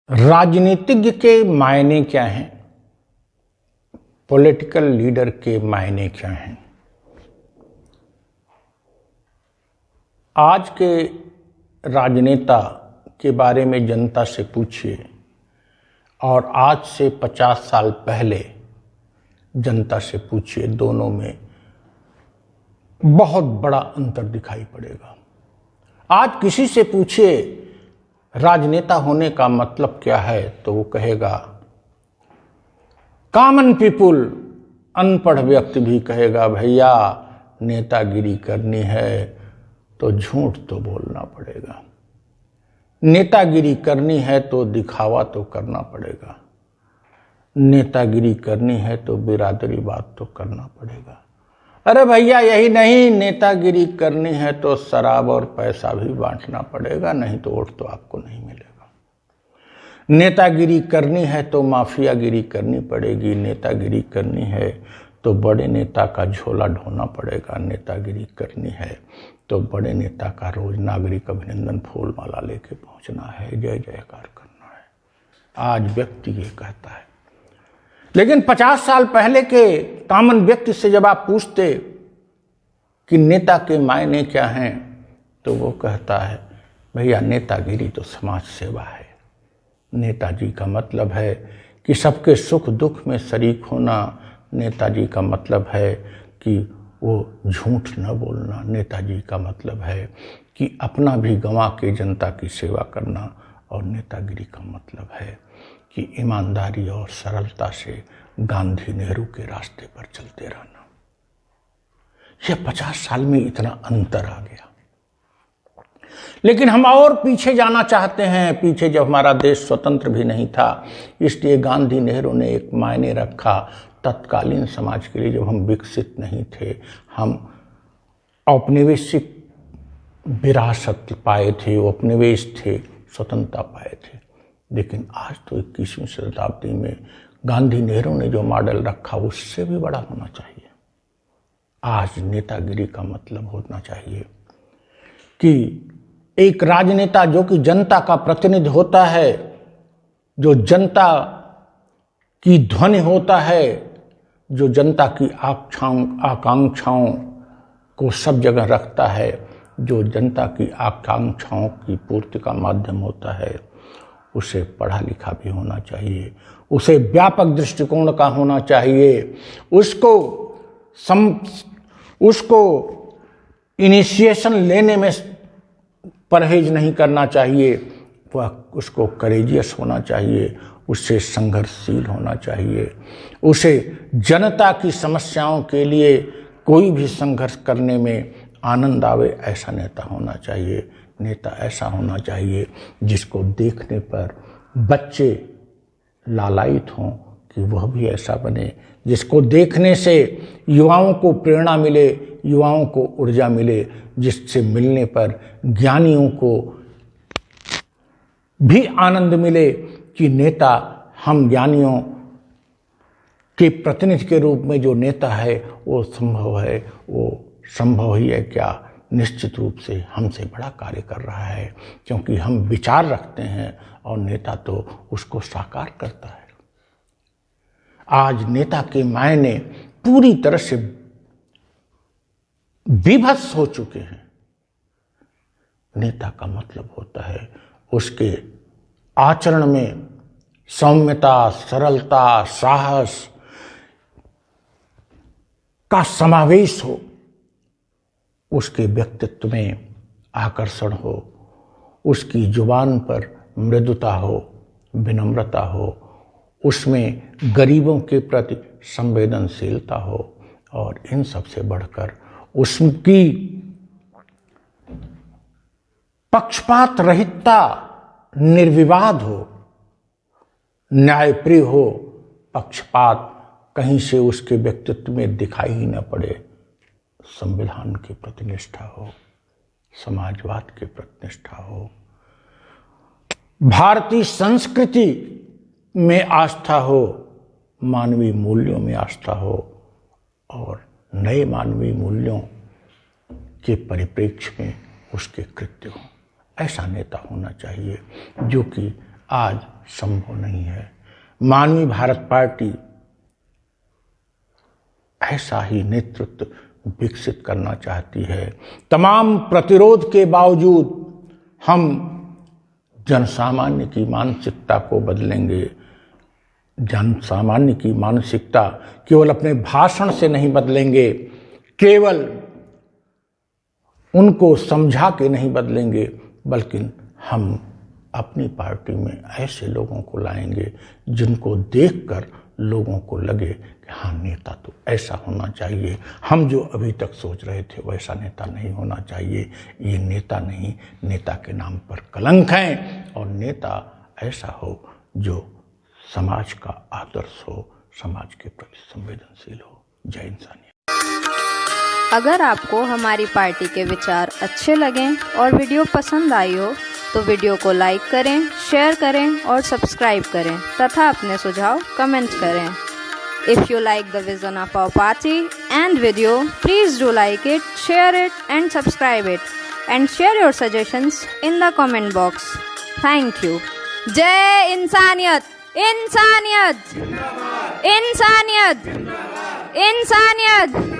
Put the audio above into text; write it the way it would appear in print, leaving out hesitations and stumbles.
राजनीतिज्ञ के मायने क्या हैं, पॉलिटिकल लीडर के मायने क्या हैं। आज के राजनेता के बारे में जनता से पूछिए और आज से 50 साल पहले जनता से पूछिए, दोनों में बहुत बड़ा अंतर दिखाई पड़ेगा। आज किसी से पूछिए राजनेता होने का मतलब क्या है तो वो कहेगा, कॉमन पीपुल, अनपढ़ व्यक्ति भी कहेगा, भैया नेतागिरी करनी है तो झूठ तो बोलना पड़ेगा, नेतागिरी करनी है तो दिखावा तो करना पड़ेगा, नेतागिरी करनी है तो बिरादरी बात तो करना पड़ेगा। अरे भैया यही नहीं, नेतागिरी करनी है तो शराब और पैसा भी बांटना पड़ेगा, नहीं तो वोट तो आपको नहीं मिलेगा। नेतागिरी करनी है तो माफियागिरी करनी पड़ेगी, नेतागिरी करनी है तो बड़े नेता का झोला ढोना पड़ेगा, नेतागिरी करनी है तो बड़े नेता का रोज नागरिक अभिनंदन फूल माला लेके पहुंचना है, जय जयकार करना है। आज व्यक्ति ये कहता है, लेकिन 50 साल पहले के कॉमन व्यक्ति से जब आप पूछते कि नेता के मायने क्या हैं तो वो कहता है, भैया नेतागिरी तो समाज सेवा है। नेताजी का मतलब है कि सबके सुख दुख में शरीक होना, नेताजी का मतलब है कि वो झूठ न बोलना, नेताजी का मतलब है कि अपना भी गंवा के जनता की सेवा करना, और नेतागिरी का मतलब है कि ईमानदारी और सरलता से गांधी नेहरू के रास्ते पर चलते रहना। यह 50 साल में इतना अंतर आ गया। लेकिन हम और पीछे जाना चाहते हैं, पीछे जब हमारा देश स्वतंत्र भी नहीं था, इसलिए गांधी नेहरू ने एक मायने रखा तत्कालीन समाज के लिए। जब हम विकसित नहीं थे, हम औपनिवेशिक विरासत पाए थे, उपनिवेश थे, स्वतंत्रता पाए थे। लेकिन आज तो 21वीं शताब्दी में गांधी नेहरू ने जो मॉडल रखा उससे भी बड़ा होना चाहिए। आज नेतागिरी का मतलब होना चाहिए कि एक राजनेता जो कि जनता का प्रतिनिधि होता है, जो जनता की ध्वनि होता है, जो जनता की आकांक्षाओं को सब जगह रखता है, जो जनता की आकांक्षाओं की पूर्ति का माध्यम होता है, उसे पढ़ा लिखा भी होना चाहिए, उसे व्यापक दृष्टिकोण का होना चाहिए, उसको इनिशिएशन लेने में परहेज नहीं करना चाहिए, वह उसको करेजियस होना चाहिए, उससे संघर्षशील होना चाहिए, उसे जनता की समस्याओं के लिए कोई भी संघर्ष करने में आनंद आवे, ऐसा नेता होना चाहिए। नेता ऐसा होना चाहिए जिसको देखने पर बच्चे लालायित हों कि वह भी ऐसा बने, जिसको देखने से युवाओं को प्रेरणा मिले, युवाओं को ऊर्जा मिले, जिससे मिलने पर ज्ञानियों को भी आनंद मिले कि नेता, हम ज्ञानियों के प्रतिनिधि के रूप में जो नेता है वो संभव है, वो संभव ही है क्या, निश्चित रूप से हमसे बड़ा कार्य कर रहा है, क्योंकि हम विचार रखते हैं और नेता तो उसको साकार करता है। आज नेता के मायने पूरी तरह से विभत्स हो चुके हैं। नेता का मतलब होता है उसके आचरण में सौम्यता, सरलता, साहस का समावेश हो, उसके व्यक्तित्व में आकर्षण हो, उसकी जुबान पर मृदुता हो, विनम्रता हो, उसमें गरीबों के प्रति संवेदनशीलता हो, और इन सब से बढ़कर उसकी पक्षपात रहितता निर्विवाद हो, न्यायप्रिय हो, पक्षपात कहीं से उसके व्यक्तित्व में दिखाई ही न पड़े, संविधान के प्रति निष्ठा हो, समाजवाद के प्रति निष्ठा हो, भारतीय संस्कृति में आस्था हो, मानवीय मूल्यों में आस्था हो, और नए मानवीय मूल्यों के परिप्रेक्ष्य में उसके कृत्य हो। ऐसा नेता होना चाहिए जो कि आज संभव नहीं है। मानवीय भारत पार्टी ऐसा ही नेतृत्व विकसित करना चाहती है। तमाम प्रतिरोध के बावजूद हम जनसामान्य की मानसिकता को बदलेंगे। जनसामान्य की मानसिकता केवल अपने भाषण से नहीं बदलेंगे, केवल उनको समझा के नहीं बदलेंगे, बल्कि हम अपनी पार्टी में ऐसे लोगों को लाएंगे जिनको देखकर लोगों को लगे कि हाँ, नेता तो ऐसा होना चाहिए। हम जो अभी तक सोच रहे थे वैसा नेता नहीं होना चाहिए। ये नेता नहीं, नेता के नाम पर कलंक है। और नेता ऐसा हो जो समाज का आदर्श हो, समाज के प्रति संवेदनशील हो। जय इंसानियत। अगर आपको हमारी पार्टी के विचार अच्छे लगें और वीडियो पसंद आई हो तो वीडियो को लाइक करें, शेयर करें और सब्सक्राइब करें तथा अपने सुझाव कमेंट करें। If you like the vision of our party and video, please do like it, share it and subscribe it and share your suggestions in the comment box. Thank you. जय इंसानियत, इंसानियत, इंसानियत, इंसानियत।